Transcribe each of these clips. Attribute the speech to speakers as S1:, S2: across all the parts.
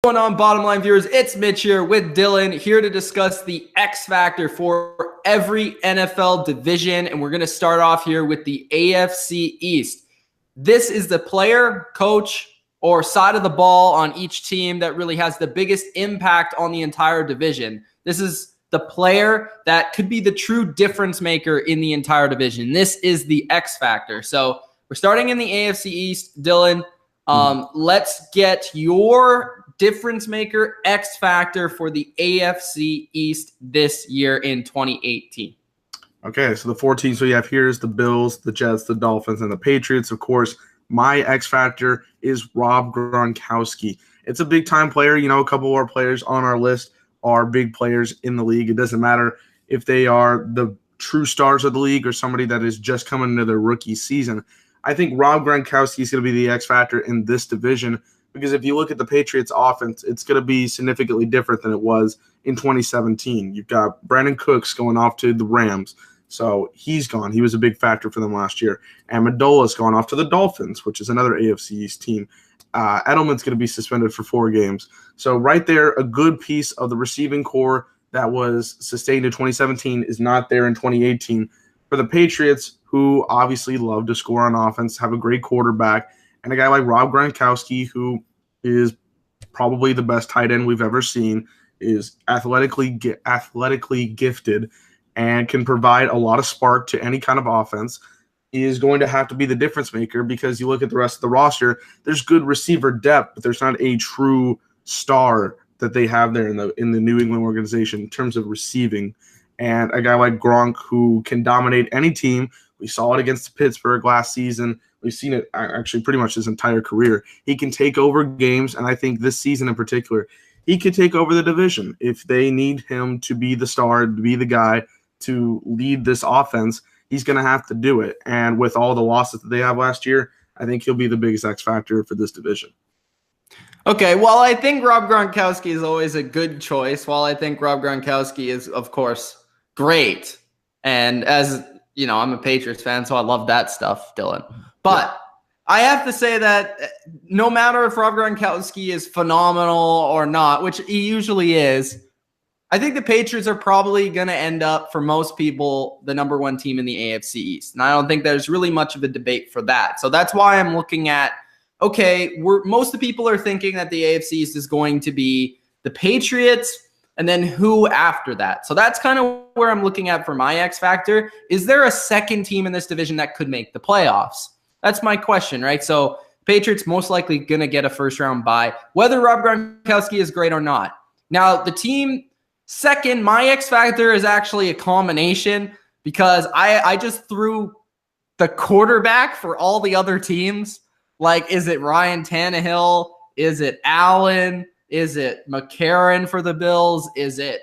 S1: What's going on, bottom line viewers? It's Mitch here with Dylan, here to discuss the X factor for every NFL division. And we're going to start off here with the AFC East. This is the player, coach, or side of the ball on each team that really has the biggest impact on the entire division. This is the player that could be the true difference maker in the entire division. This is the X factor. So we're starting in the AFC East. Dylan, let's get your difference maker, X factor for the AFC East this year in 2018.
S2: Okay, so the four teams we have here is the Bills, the Jets, the Dolphins, and the Patriots. Of course, my X factor is Rob Gronkowski. It's a big-time player. You know, a couple of our players on our list are big players in the league. It doesn't matter if they are the true stars of the league or somebody that is just coming into their rookie season. I think Rob Gronkowski is going to be the X factor in this division, because if you look at the Patriots offense, it's going to be significantly different than it was in 2017. You've got Brandon Cooks going off to the Rams, so he's gone. He was a big factor for them last year. Amendola's gone off to the Dolphins, which is another AFC East team. Edelman's going to be suspended for 4 games. So right there, a good piece of the receiving core that was sustained in 2017 is not there in 2018. For the Patriots, who obviously love to score on offense, have a great quarterback, and a guy like Rob Gronkowski, who is probably the best tight end we've ever seen, is athletically gifted and can provide a lot of spark to any kind of offense, is going to have to be the difference maker, because you look at the rest of the roster, there's good receiver depth, but there's not a true star that they have there in the New England organization in terms of receiving. And a guy like Gronk, who can dominate any team. We saw it against Pittsburgh last season. We've seen it actually pretty much his entire career. He can take over games, and I think this season in particular, he could take over the division. If they need him to be the star, to be the guy to lead this offense, he's going to have to do it. And with all the losses that they have last year, I think he'll be the biggest X factor for this division.
S1: Okay, well, I think Rob Gronkowski is always a good choice. While I think Rob Gronkowski is, of course, great. And as you know, I'm a Patriots fan, so I love that stuff, Dylan. But I have to say that no matter if Rob Gronkowski is phenomenal or not, which he usually is, I think the Patriots are probably going to end up, for most people, the number 1 team in the AFC East. And I don't think there's really much of a debate for that. So that's why I'm looking at, okay, most of the people are thinking that the AFC East is going to be the Patriots, and then who after that? So that's kind of where I'm looking at for my X factor. Is there a second team in this division that could make the playoffs? That's my question, right? So Patriots most likely going to get a first-round bye, whether Rob Gronkowski is great or not. Now, the team second, my X factor is actually a combination, because I just threw the quarterback for all the other teams. Like, is it Ryan Tannehill? Is it Allen? Is it McCarron for the Bills? Is it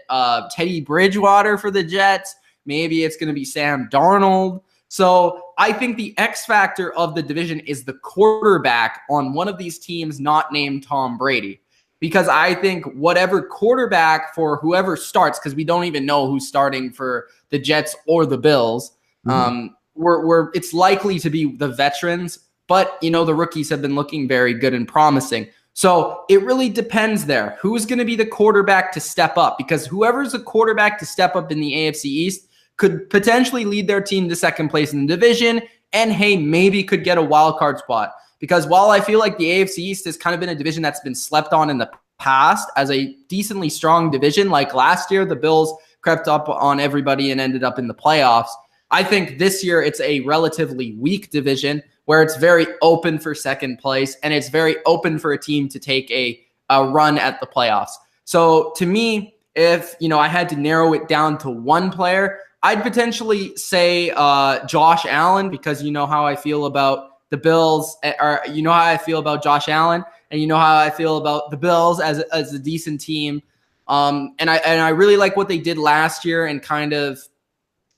S1: Teddy Bridgewater for the Jets? Maybe it's going to be Sam Darnold. So I think the X factor of the division is the quarterback on one of these teams not named Tom Brady. Because I think whatever quarterback for whoever starts, because we don't even know who's starting for the Jets or the Bills, it's likely to be the veterans. But, you know, the rookies have been looking very good and promising. So it really depends there. Who's going to be the quarterback to step up? Because whoever's the quarterback to step up in the AFC East could potentially lead their team to second place in the division, and, hey, maybe could get a wild card spot. Because while I feel like the AFC East has kind of been a division that's been slept on in the past as a decently strong division, like last year, the Bills crept up on everybody and ended up in the playoffs. I think this year it's a relatively weak division where it's very open for second place, and it's very open for a team to take a run at the playoffs. So to me, if I had to narrow it down to one player, I'd potentially say Josh Allen, because you know how I feel about the Bills, or you know how I feel about Josh Allen, and you know how I feel about the Bills as a decent team. And I really like what they did last year and kind of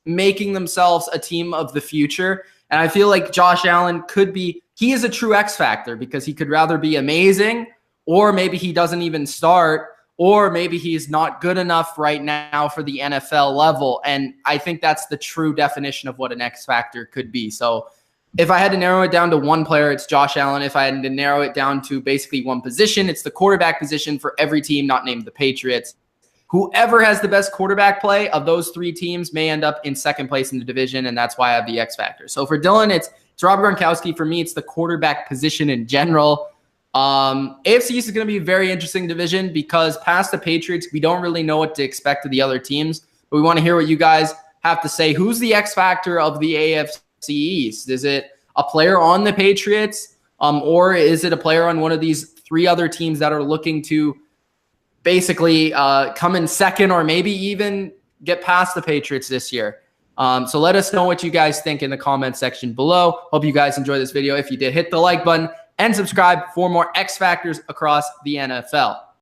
S1: making themselves a team of the future. And I feel like Josh Allen he is a true X factor, because he could rather be amazing, or maybe he doesn't even start, or maybe he's not good enough right now for the NFL level. And I think that's the true definition of what an X factor could be. So If I had to narrow it down to one player, it's Josh Allen. If I had to narrow it down to basically one position, it's the quarterback position for every team not named the Patriots. Whoever has the best quarterback play of those three teams may end up in second place in the division, and that's why I have the X factor. So for Dylan, it's Rob Gronkowski. For me, it's the quarterback position in general. AFC East is going to be a very interesting division because past the Patriots, we don't really know what to expect of the other teams. But we want to hear what you guys have to say. Who's the X factor of the AFC East? Is it a player on the Patriots, or is it a player on one of these three other teams that are looking to basically come in second or maybe even get past the Patriots this year? So let us know what you guys think in the comment section below. Hope you guys enjoyed this video. If you did, hit the like button and subscribe for more X Factors across the NFL.